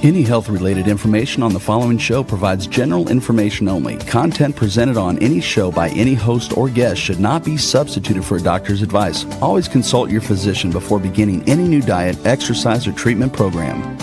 Any health-related information on the following show provides general information only. Content presented on any show by any host or guest should not be substituted for a doctor's advice. Always consult your physician before beginning any new diet, exercise, or treatment program.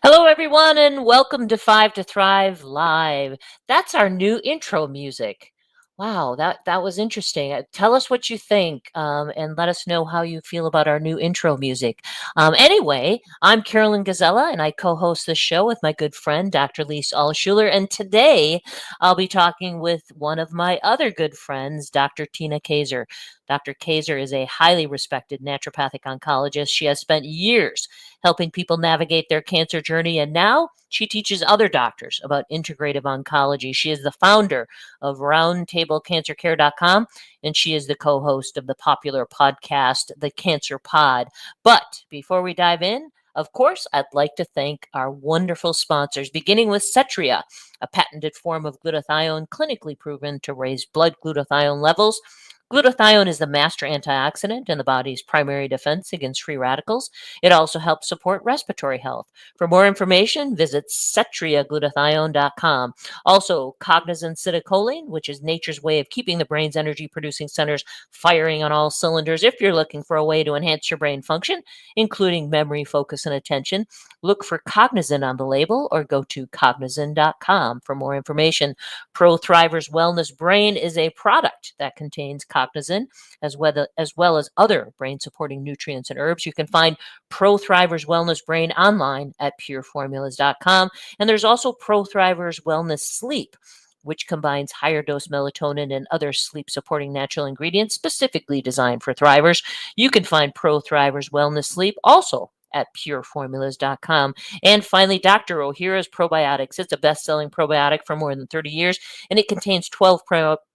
Hello, everyone, and welcome to 5 to Thrive Live. That's our new intro music. Wow, that was interesting. Tell us what you think, and let us know how you feel about our new intro music. Anyway, I'm Karolyn Gazella, and I co-host this show with my good friend, Dr. Lise Allschuler. And today, I'll be talking with one of my other good friends, Dr. Tina Kaczor. Dr. Kaczor is a highly respected naturopathic oncologist. She has spent years helping people navigate their cancer journey, and now she teaches other doctors about integrative oncology. She is the founder of roundtablecancercare.com, and she is the co-host of the popular podcast, The Cancer Pod. But before we dive in, of course, I'd like to thank our wonderful sponsors, beginning with Cetria, a patented form of glutathione clinically proven to raise blood glutathione levels. Glutathione is the master antioxidant and the body's primary defense against free radicals. It also helps support respiratory health. For more information, visit cetriaglutathione.com. Also, cognizin citicoline, which is nature's way of keeping the brain's energy-producing centers firing on all cylinders. If you're looking for a way to enhance your brain function, including memory, focus, and attention, look for cognizin on the label or go to cognizin.com for more information. Pro Thrivers Wellness Brain is a product that contains cognizin as well as other brain-supporting nutrients and herbs. You can find Pro Thrivers Wellness Brain online at pureformulas.com. And there's also Pro Thrivers Wellness Sleep, which combines higher dose melatonin and other sleep-supporting natural ingredients specifically designed for thrivers. You can find Pro Thrivers Wellness Sleep also at pureformulas.com. And finally, Dr. Ohhira's Probiotics. It's a best-selling probiotic for more than 30 years, and it contains 12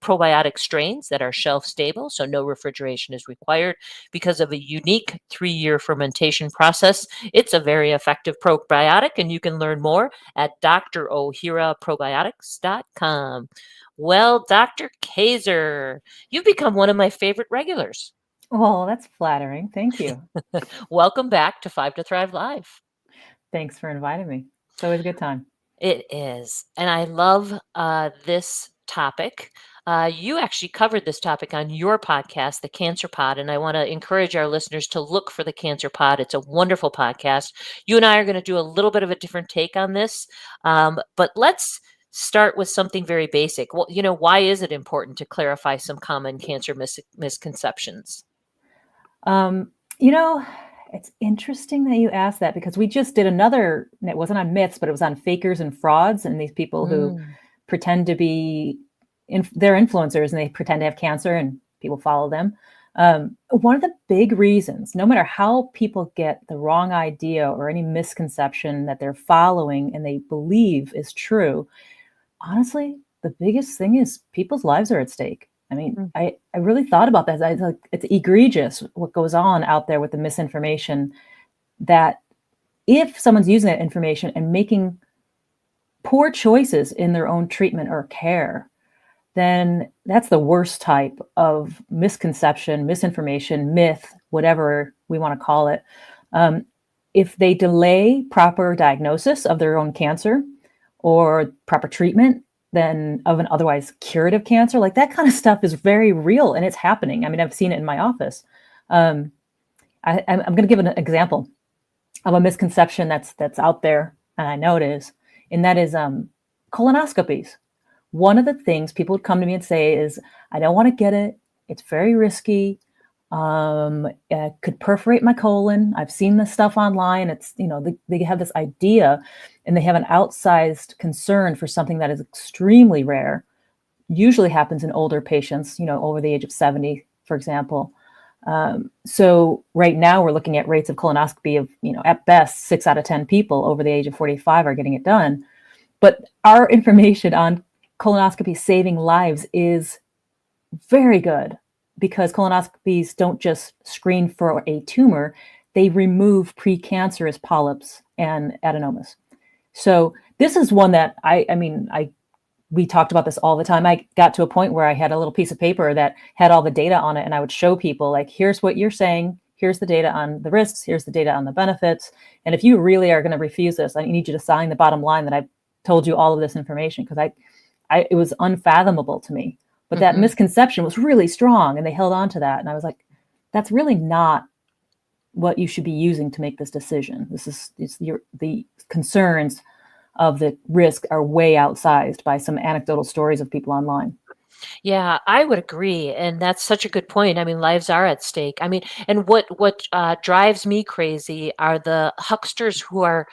probiotic strains that are shelf-stable, so no refrigeration is required because of a unique 3-year fermentation process. It's a very effective probiotic, and you can learn more at drohhiraprobiotics.com. Well, Dr. Kaczor, you've become one of my favorite regulars. Well, that's flattering. Thank you. Welcome back to 5 to Thrive Live. Thanks for inviting me. It's always a good time. It is. And I love this topic. You actually covered this topic on your podcast, The Cancer Pod, and I want to encourage our listeners to look for The Cancer Pod. It's a wonderful podcast. You and I are going to do a little bit of a different take on this, but let's start with something very basic. Well, why is it important to clarify some common cancer misconceptions? It's interesting that you asked that because we just did another, it wasn't on myths, but it was on fakers and frauds and these people who pretend to be, they're influencers and they pretend to have cancer and people follow them. One of the big reasons, no matter how people get the wrong idea or any misconception that they're following and they believe is true, honestly, the biggest thing is people's lives are at stake. I mean, I really thought about that. It's egregious what goes on out there with the misinformation, that if someone's using that information and making poor choices in their own treatment or care, then that's the worst type of misconception, misinformation, myth, whatever we want to call it. If they delay proper diagnosis of their own cancer or proper treatment, than of an otherwise curative cancer, like that kind of stuff is very real and it's happening. I mean, I've seen it in my office. I'm going to give an example of a misconception that's out there, and I know it is, and that is colonoscopies. One of the things people would come to me and say is, I don't want to get it. It's very risky. It could perforate my colon. I've seen this stuff online. It's, they have this idea and they have an outsized concern for something that is extremely rare, usually happens in older patients, over the age of 70, for example. So right now we're looking at rates of colonoscopy of, at best 6 out of 10 people over the age of 45 are getting it done. But our information on colonoscopy saving lives is very good, because colonoscopies don't just screen for a tumor, they remove precancerous polyps and adenomas. So this is one that we talked about this all the time. I got to a point where I had a little piece of paper that had all the data on it, and I would show people, like, here's what you're saying, here's the data on the risks, here's the data on the benefits. And if you really are going to refuse this, I need you to sign the bottom line that I've told you all of this information, because it was unfathomable to me. But that misconception was really strong, and they held on to that. And I was like, that's really not what you should be using to make this decision. The concerns of the risk are way outsized by some anecdotal stories of people online. Yeah, I would agree, and that's such a good point. I mean, lives are at stake. I mean, and what drives me crazy are the hucksters who are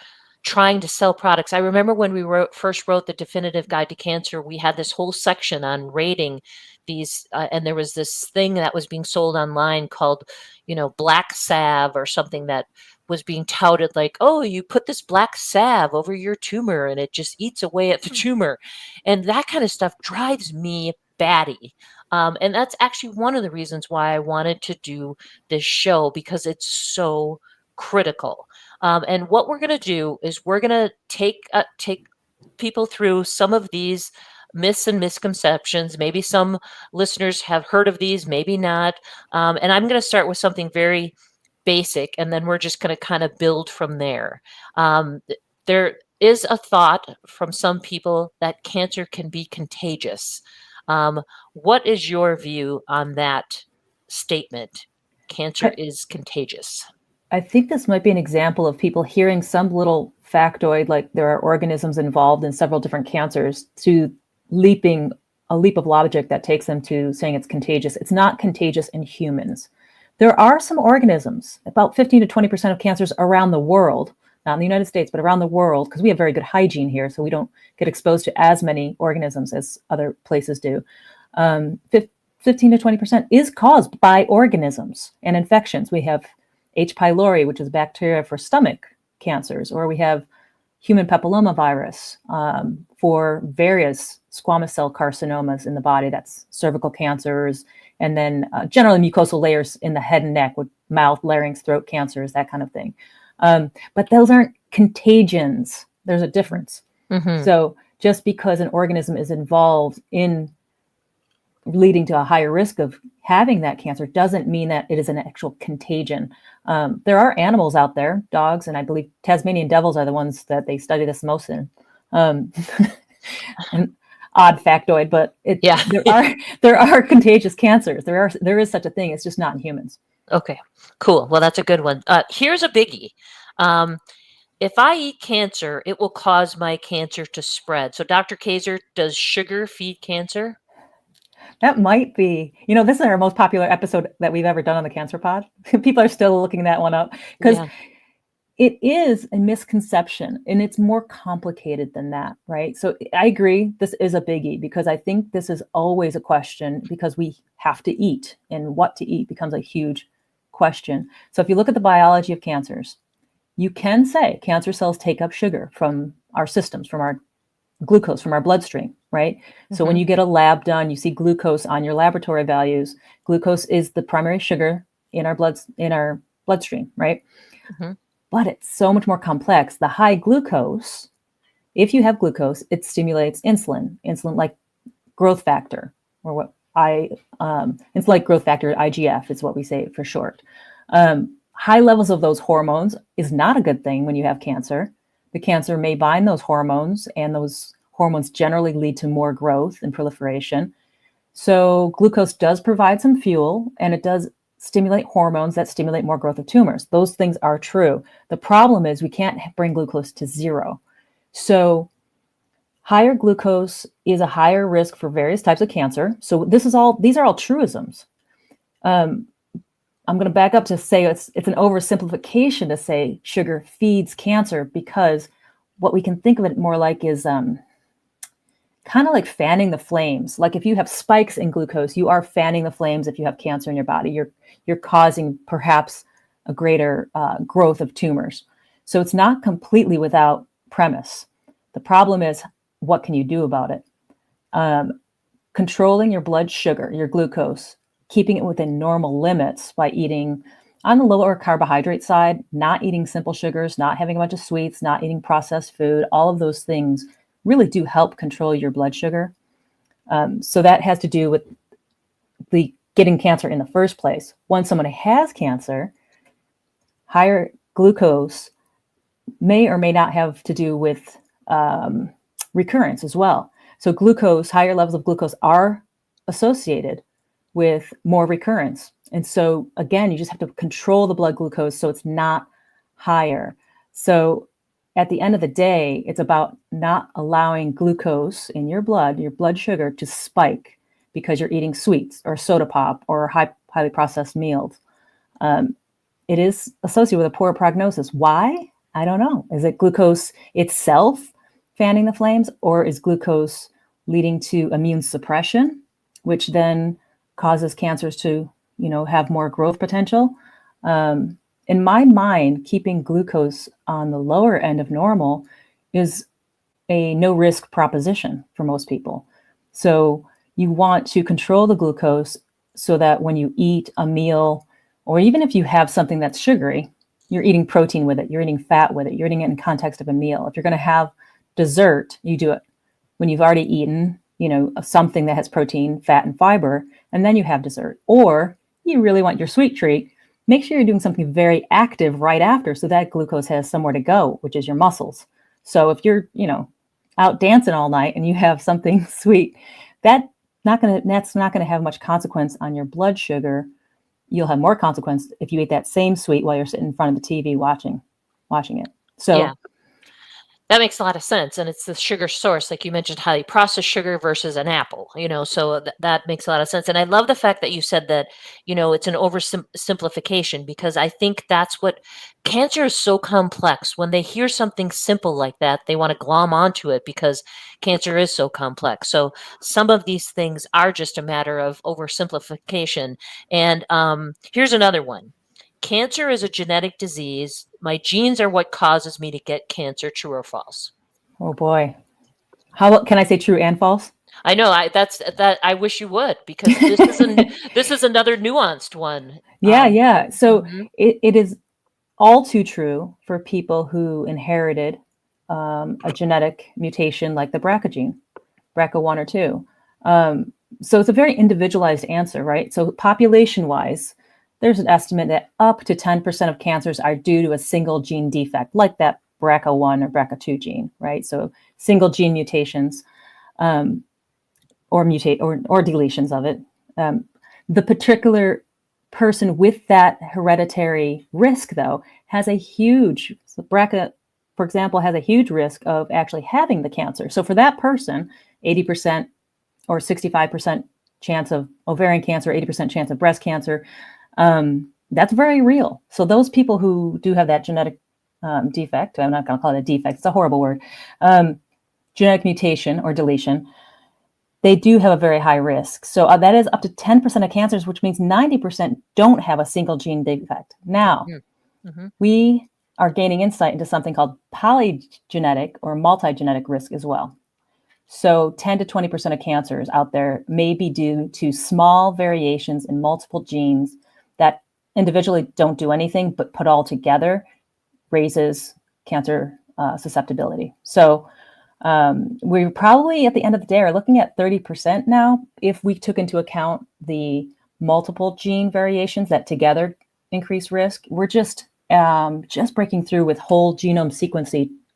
trying to sell products. I remember when we first wrote the Definitive Guide to Cancer, we had this whole section on rating these, and there was this thing that was being sold online called, black salve or something, that was being touted like, oh, you put this black salve over your tumor and it just eats away at the tumor. And that kind of stuff drives me batty. And that's actually one of the reasons why I wanted to do this show, because it's so critical. And what we're going to do is we're going to take people through some of these myths and misconceptions. Maybe some listeners have heard of these, maybe not. And I'm going to start with something very basic, and then we're just going to kind of build from there. There is a thought from some people that cancer can be contagious. What is your view on that statement? Cancer is contagious. I think this might be an example of people hearing some little factoid, like there are organisms involved in several different cancers, to leaping a leap of logic that takes them to saying it's contagious. It's not contagious in humans. There are some organisms, about 15 to 20% of cancers around the world, not in the United States, but around the world, because we have very good hygiene here, so we don't get exposed to as many organisms as other places do. 15 to 20% is caused by organisms and infections. We have H. pylori, which is bacteria for stomach cancers, or we have human papillomavirus for various squamous cell carcinomas in the body. That's cervical cancers, and then generally mucosal layers in the head and neck with mouth, larynx, throat cancers, that kind of thing. But those aren't contagions. There's a difference. So just because an organism is involved in leading to a higher risk of having that cancer doesn't mean that it is an actual contagion. There are animals out there, dogs, and I believe Tasmanian devils are the ones that they study this most in. An odd factoid, but there are contagious cancers. There is such a thing. It's just not in humans. Okay, cool. Well, that's a good one. Here's a biggie. If I eat cancer, it will cause my cancer to spread. So, Dr. Kaczor, does sugar feed cancer? That might be, this is our most popular episode that we've ever done on the Cancer Pod. People are still looking that one up, because it is a misconception, and it's more complicated than that, right? So I agree, this is a biggie, because I think this is always a question, because we have to eat, and what to eat becomes a huge question. So if you look at the biology of cancers, you can say cancer cells take up sugar from our systems, from our glucose, from our bloodstream, right? So when you get a lab done, you see glucose on your laboratory values. Glucose is the primary sugar in our bloodstream, right? But it's so much more complex. The high glucose, if you have glucose, it stimulates insulin like growth factor, or insulin like growth factor, IGF is what we say for short. High levels of those hormones is not a good thing when you have cancer. The cancer may bind those hormones, and those hormones generally lead to more growth and proliferation. So glucose does provide some fuel, and it does stimulate hormones that stimulate more growth of tumors. Those things are true. The problem is we can't bring glucose to zero. So higher glucose is a higher risk for various types of cancer. So these are all truisms. I'm going to back up to say it's an oversimplification to say sugar feeds cancer, because what we can think of it more like is kind of like fanning the flames. Like if you have spikes in glucose, you are fanning the flames. If you have cancer in your body, you're causing perhaps a greater growth of tumors. So it's not completely without premise. The problem is what can you do about it? Controlling your blood sugar, your glucose, keeping it within normal limits by eating on the lower carbohydrate side, not eating simple sugars, not having a bunch of sweets, not eating processed food. All of those things really do help control your blood sugar. So that has to do with the getting cancer in the first place. When someone has cancer, higher glucose may or may not have to do with recurrence as well. So higher levels of glucose are associated with more recurrence. And so again, you just have to control the blood glucose so it's not higher. So at the end of the day, it's about not allowing glucose in your blood sugar, to spike because you're eating sweets or soda pop or highly processed meals. It is associated with a poor prognosis. Why? I don't know. Is it glucose itself fanning the flames, or is glucose leading to immune suppression, which then causes cancers to, have more growth potential? In my mind, keeping glucose on the lower end of normal is a no risk proposition for most people. So you want to control the glucose so that when you eat a meal, or even if you have something that's sugary, you're eating protein with it, you're eating fat with it, you're eating it in context of a meal. If you're going to have dessert, you do it when you've already eaten, something that has protein, fat, and fiber, and then you have dessert. Or you really want your sweet treat, make sure you're doing something very active right after, so that glucose has somewhere to go, which is your muscles. So if you're, out dancing all night and you have something sweet, that's not going to have much consequence on your blood sugar. You'll have more consequence if you eat that same sweet while you're sitting in front of the TV watching it. So yeah, that makes a lot of sense. And it's the sugar source, like you mentioned, highly processed sugar versus an apple, so that makes a lot of sense. And I love the fact that you said that, it's an oversimplification, because I think that's what cancer is so complex. When they hear something simple like that, they want to glom onto it because cancer is so complex. So some of these things are just a matter of oversimplification. And here's another one. Cancer is a genetic disease. My genes are what causes me to get cancer. True or false? Oh boy. Can I say true and false? I know. I wish you would, because this is another nuanced one. Yeah. So Mhm. it is all too true for people who inherited a genetic mutation like the BRCA gene, BRCA1 or 2. So it's a very individualized answer, right? So population-wise, there's an estimate that up to 10% of cancers are due to a single gene defect, like that BRCA1 or BRCA2 gene, right? So single gene mutations, or deletions of it. The particular person with that hereditary risk, though, has a huge, so BRCA, for example, has a huge risk of actually having the cancer. So for that person, 80% or 65% chance of ovarian cancer, 80% chance of breast cancer, that's very real. So those people who do have that genetic defect, I'm not going to call it a defect, it's a horrible word, genetic mutation or deletion, they do have a very high risk. So that is up to 10% of cancers, which means 90% don't have a single gene defect. Now, Mm-hmm. we are gaining insight into something called polygenetic or multigenetic risk as well. So 10 to 20% of cancers out there may be due to small variations in multiple genes that individually don't do anything, but put all together raises cancer susceptibility. So we probably at the end of the day are looking at 30% now, if we took into account the multiple gene variations that together increase risk. We're just breaking through with whole genome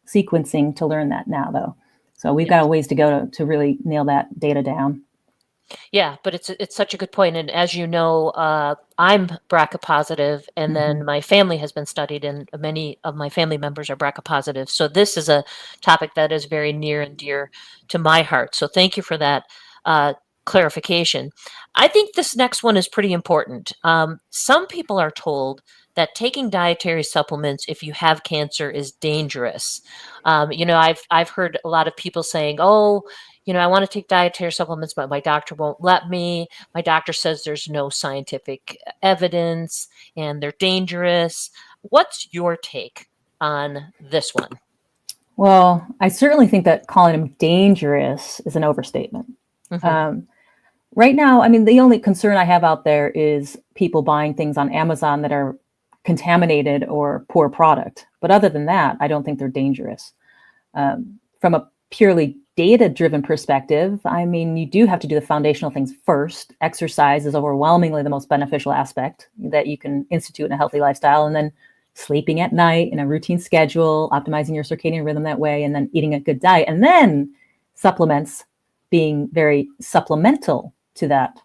sequencing to learn that now, though. So we've got a ways to go to really nail that data down. Yeah, but it's such a good point. And as you know, I'm BRCA positive, and then my family has been studied, and many of my family members are BRCA positive. So this is a topic that is very near and dear to my heart. So thank you for that clarification. I think this next one is pretty important. Some people are told that taking dietary supplements if you have cancer is dangerous. I've heard a lot of people saying, "Oh, I want to take dietary supplements, but my doctor won't let me. My doctor says there's no scientific evidence and they're dangerous." What's your take on this one? Well, I certainly think that calling them dangerous is an overstatement. Mm-hmm. Right now, I mean, the only concern I have out there is people buying things on Amazon that are contaminated or poor product. But other than that, I don't think they're dangerous. From a purely data-driven perspective, I mean, you do have to do the foundational things first. Exercise is overwhelmingly the most beneficial aspect that you can institute in a healthy lifestyle. And then sleeping at night in a routine schedule, optimizing your circadian rhythm that way, and then eating a good diet. And then supplements being very supplemental to that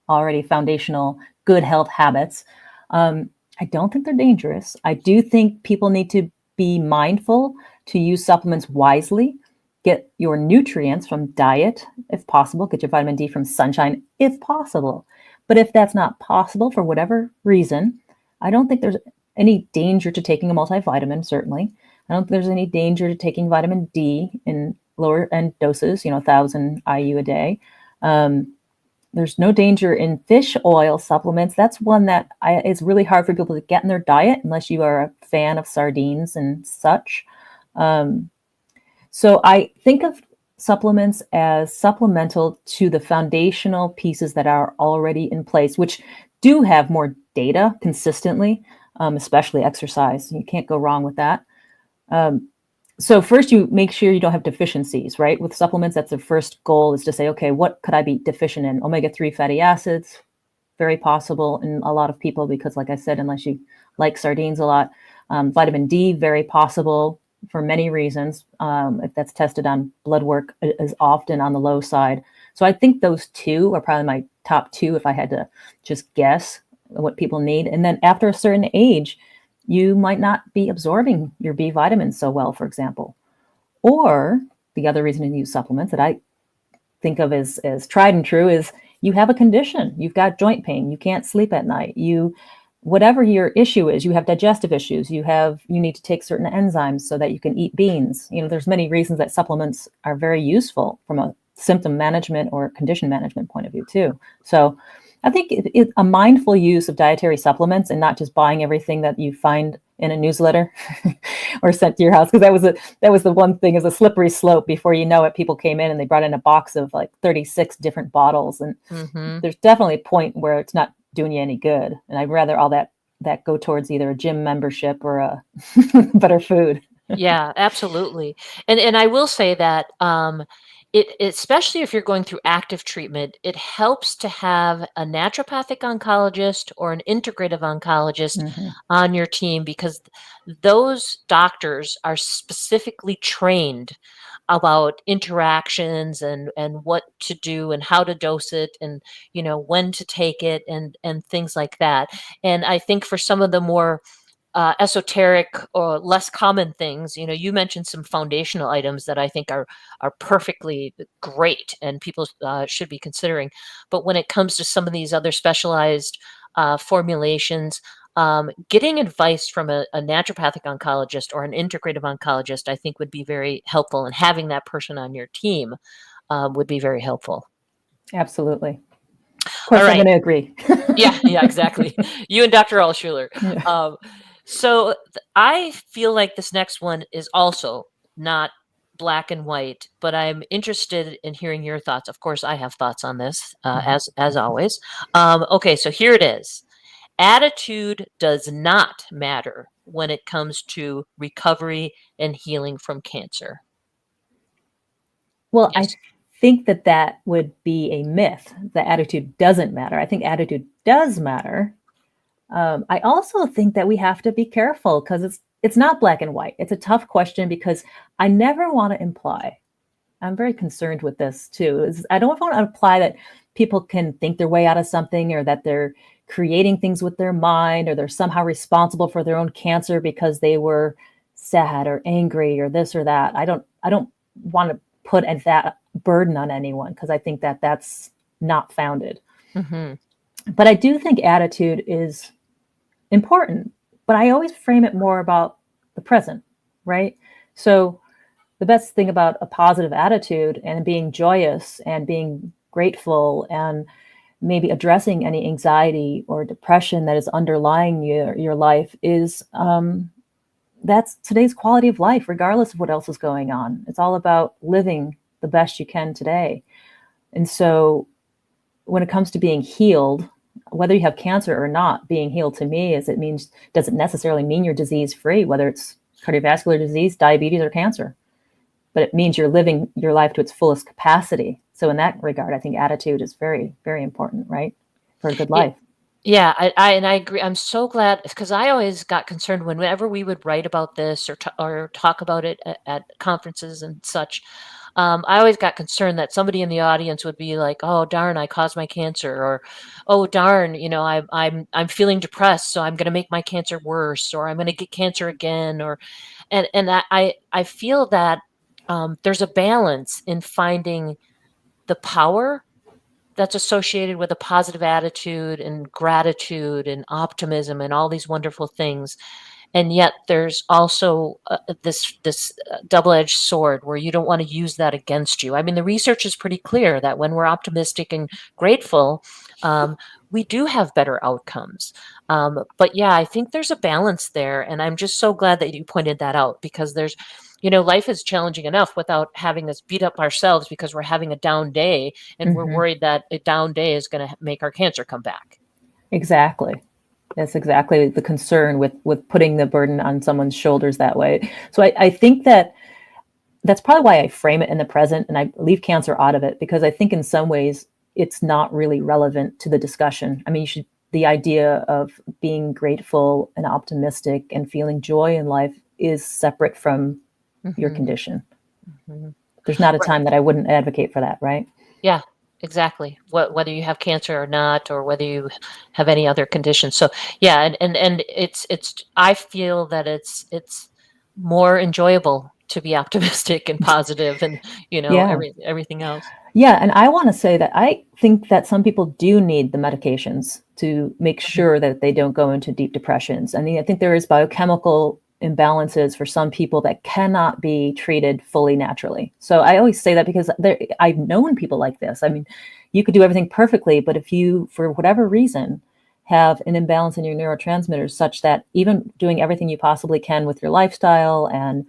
already foundational good health habits. I don't think they're dangerous. I do think people need to be mindful to use supplements wisely. Get your nutrients from diet, if possible. Get your vitamin D from sunshine, if possible. But if that's not possible for whatever reason, I don't think there's any danger to taking a multivitamin, certainly. I don't think there's any danger to taking vitamin D in lower end doses, 1,000 IU a day. There's no danger in fish oil supplements. That's one that is really hard for people to get in their diet unless you are a fan of sardines and such. So I think of supplements as supplemental to the foundational pieces that are already in place, which do have more data consistently, especially exercise. You can't go wrong with that. So first you make sure you don't have deficiencies, right? With supplements, that's the first goal, is to say, okay, what could I be deficient in? Omega-3 fatty acids, very possible in a lot of people, because like I said, unless you like sardines a lot. Vitamin D, very possible for many reasons. If that's tested on blood work, is often on the low side. So I think those two are probably my top two if I had to just guess what people need. And then after a certain age, you might not be absorbing your B vitamins so well, for example. Or the other reason to use supplements that I think of as tried and true is you have a condition. You've got joint pain. You can't sleep at night. Whatever your issue is, you have digestive issues. You need to take certain enzymes so that you can eat beans. There's many reasons that supplements are very useful from a symptom management or condition management point of view too. So I think a mindful use of dietary supplements and not just buying everything that you find in a newsletter or sent to your house, because that was the one thing, is a slippery slope. Before you know it, people came in and they brought in a box of like 36 different bottles, and there's definitely a point where it's not doing you any good. And I'd rather all that go towards either a gym membership or a better food. Yeah, absolutely. And I will say that especially if you're going through active treatment, it helps to have a naturopathic oncologist or an integrative oncologist on your team, because those doctors are specifically trained about interactions and what to do and how to dose it, and when to take it, and things like that. And I think for some of the more esoteric or less common things, you mentioned some foundational items that I think are perfectly great and people should be considering. But when it comes to some of these other specialized formulations, getting advice from a naturopathic oncologist or an integrative oncologist, I think would be very helpful, and having that person on your team would be very helpful. Absolutely. Of course, I'm going to agree. Yeah, exactly. You and Dr. Alschuler. Yeah. So I feel like this next one is also not black and white, but I'm interested in hearing your thoughts. Of course, I have thoughts on this, as always. Okay, so here it is. Attitude does not matter when it comes to recovery and healing from cancer. Well, Yes. I think that would be a myth. The attitude doesn't matter. I think attitude does matter. I also think that we have to be careful, because it's not black and white. It's a tough question, because I never want to imply. I'm very concerned with this too. I don't want to imply that people can think their way out of something, or that they're creating things with their mind, or they're somehow responsible for their own cancer because they were sad or angry or this or that. I don't want to put that burden on anyone, because I think that that's not founded. But I do think attitude is important, but I always frame it more about the present, right? So the best thing about a positive attitude and being joyous and being grateful and maybe addressing any anxiety or depression that is underlying your life is that's today's quality of life, regardless of what else is going on. It's all about living the best you can today. And so when it comes to being healed, whether you have cancer or not, being healed to me doesn't necessarily mean you're disease free, whether it's cardiovascular disease, diabetes, or cancer, but it means you're living your life to its fullest capacity. So in that regard, I think attitude is very, very important, right? For a good life. Yeah, I agree. I'm so glad, because I always got concerned whenever we would write about this or talk about it at conferences and such. I always got concerned that somebody in the audience would be like, "Oh darn, I caused my cancer," or "Oh darn, I'm feeling depressed, so I'm going to make my cancer worse, or I'm going to get cancer again," and I feel that there's a balance in finding the power that's associated with a positive attitude and gratitude and optimism and all these wonderful things. And yet there's also this double-edged sword where you don't want to use that against you. I mean, the research is pretty clear that when we're optimistic and grateful, we do have better outcomes. But yeah, I think there's a balance there. And I'm just so glad that you pointed that out, because life is challenging enough without having us beat up ourselves because we're having a down day and we're worried that a down day is going to make our cancer come back. Exactly. That's exactly the concern with putting the burden on someone's shoulders that way. So I think that's probably why I frame it in the present and I leave cancer out of it, because I think in some ways it's not really relevant to the discussion. I mean, the idea of being grateful and optimistic and feeling joy in life is separate from your condition. There's not a time that I wouldn't advocate for that, right? Yeah. Exactly. Whether you have cancer or not, or whether you have any other condition. So yeah, and it's I feel that it's more enjoyable to be optimistic and positive and everything else. Yeah, and I want to say that I think that some people do need the medications to make sure that they don't go into deep depressions. I mean, I think there is biochemical imbalances for some people that cannot be treated fully naturally. So I always say that because I've known people like this. I mean, you could do everything perfectly, but if you, for whatever reason, have an imbalance in your neurotransmitters such that even doing everything you possibly can with your lifestyle and,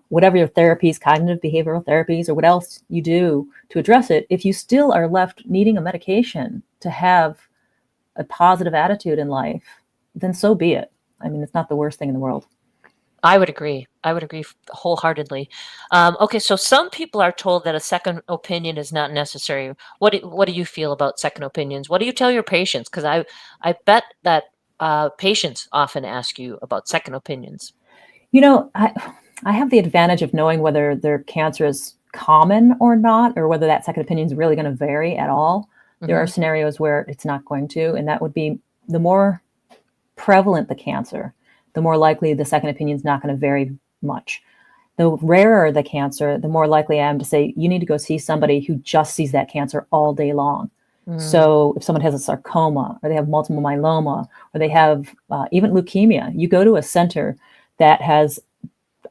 whatever your therapies, cognitive behavioral therapies, or what else you do to address it, if you still are left needing a medication to have a positive attitude in life, then so be it. I mean, it's not the worst thing in the world. I would agree. I would agree wholeheartedly. Okay, so some people are told that a second opinion is not necessary. What do you feel about second opinions? What do you tell your patients? Because I bet that patients often ask you about second opinions. I have the advantage of knowing whether their cancer is common or not, or whether that second opinion is really going to vary at all. There are scenarios where it's not going to, and that would be the more prevalent the cancer, the more likely the second opinion is not going to vary much. The rarer the cancer, the more likely I am to say, you need to go see somebody who just sees that cancer all day long. So if someone has a sarcoma, or they have multiple myeloma, or they have even leukemia, you go to a center that has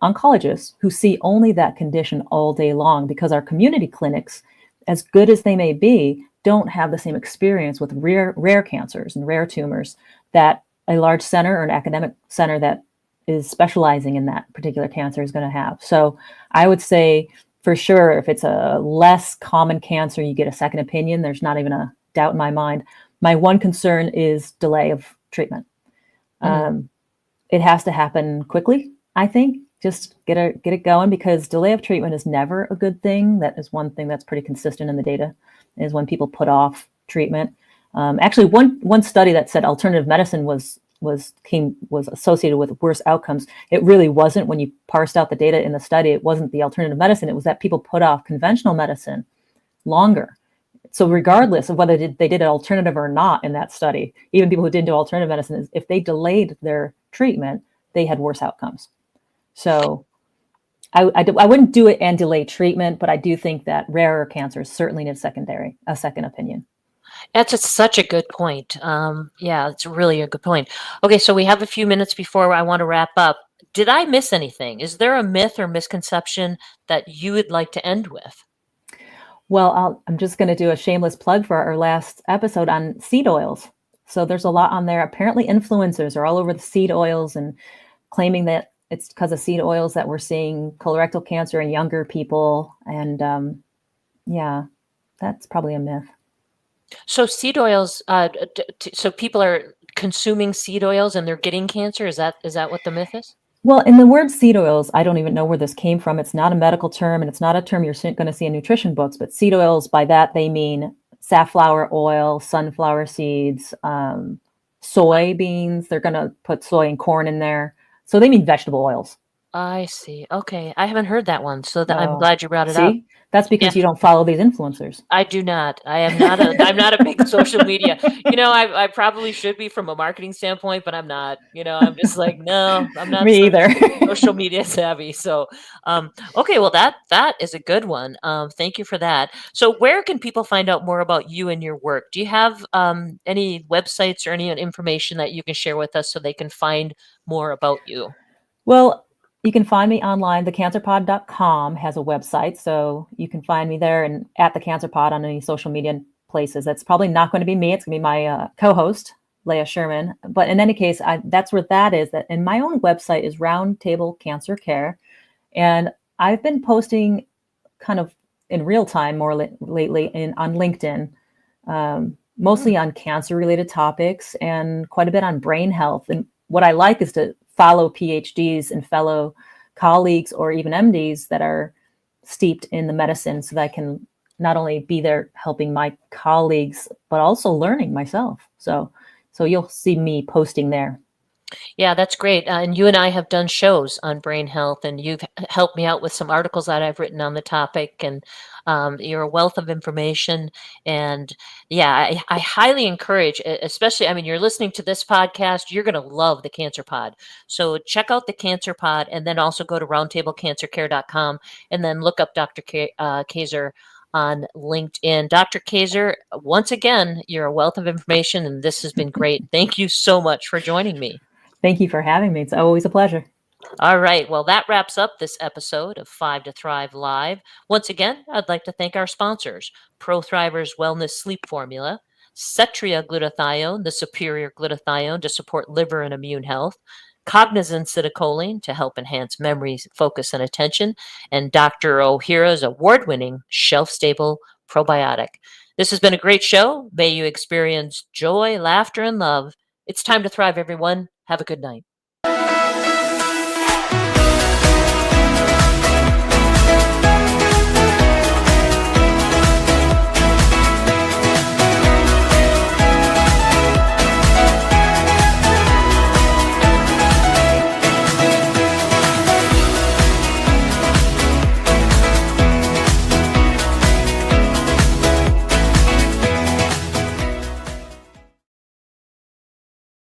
oncologists who see only that condition all day long, because our community clinics, as good as they may be, don't have the same experience with rare cancers and rare tumors that a large center or an academic center that is specializing in that particular cancer is going to have. So I would say for sure, if it's a less common cancer, you get a second opinion. There's not even a doubt in my mind. My one concern is delay of treatment. It has to happen quickly, I think. Just get it going, because delay of treatment is never a good thing. That is one thing that's pretty consistent in the data, is when people put off treatment. Actually, one study that said alternative medicine was associated with worse outcomes. It really wasn't. When you parsed out the data in the study, it wasn't the alternative medicine. It was that people put off conventional medicine longer. So regardless of whether they did an alternative or not in that study, even people who didn't do alternative medicine, if they delayed their treatment, they had worse outcomes. So I wouldn't do it and delay treatment, but I do think that rarer cancers certainly need a second opinion. That's such a good point. Yeah, it's really a good point. Okay, so we have a few minutes before I want to wrap up. Did I miss anything? Is there a myth or misconception that you would like to end with? Well, I'm just going to do a shameless plug for our last episode on seed oils. So there's a lot on there. Apparently influencers are all over the seed oils and claiming that it's because of seed oils that we're seeing colorectal cancer in younger people. And yeah, that's probably a myth. So seed oils, so people are consuming seed oils and they're getting cancer. Is that what the myth is? Well, in the word seed oils, I don't even know where this came from. It's not a medical term, and it's not a term you're going to see in nutrition books. But seed oils, by that they mean safflower oil, sunflower seeds, soybeans. They're going to put soy and corn in there. So they mean vegetable oils. I see. Okay. I haven't heard that one. So I'm Oh, glad you brought it up. see? That's because Yeah. you don't follow these influencers. I do not. I'm not a big social media. I probably should be from a marketing standpoint, but I'm not. I'm just like, no, I'm not Me either. social media savvy. So, okay, well that is a good one. Thank you for that. So, where can people find out more about you and your work? Do you have any websites or any information that you can share with us so they can find more about you? Well, you can find me online. Thecancerpod.com has a website, so you can find me there and at the Cancerpod on any social media places. That's probably not going to be me. It's going to be my co-host, Leah Sherman. But in any case, that's where that is. And my own website is Roundtable Cancer Care. And I've been posting kind of in real time more lately on LinkedIn, mostly on cancer-related topics and quite a bit on brain health. And what I like is to follow PhDs and fellow colleagues or even MDs that are steeped in the medicine so that I can not only be there helping my colleagues, but also learning myself. So you'll see me posting there. Yeah, that's great. And you and I have done shows on brain health, and you've helped me out with some articles that I've written on the topic. And you're a wealth of information. And yeah, I highly encourage, especially, I mean, you're listening to this podcast, you're going to love the Cancer Pod. So check out the Cancer Pod, and then also go to roundtablecancercare.com and then look up Dr. Kaczor on LinkedIn. Dr. Kaczor, once again, you're a wealth of information, and this has been great. Thank you so much for joining me. Thank you for having me. It's always a pleasure. All right. Well, that wraps up this episode of 5 to Thrive Live. Once again, I'd like to thank our sponsors, ProThriver's Wellness Sleep Formula, Cetria Glutathione, the superior glutathione to support liver and immune health, Cognizant Citicoline to help enhance memory, focus, and attention, and Dr. Ohhira's award-winning shelf-stable probiotic. This has been a great show. May you experience joy, laughter, and love. It's time to thrive, everyone. Have a good night.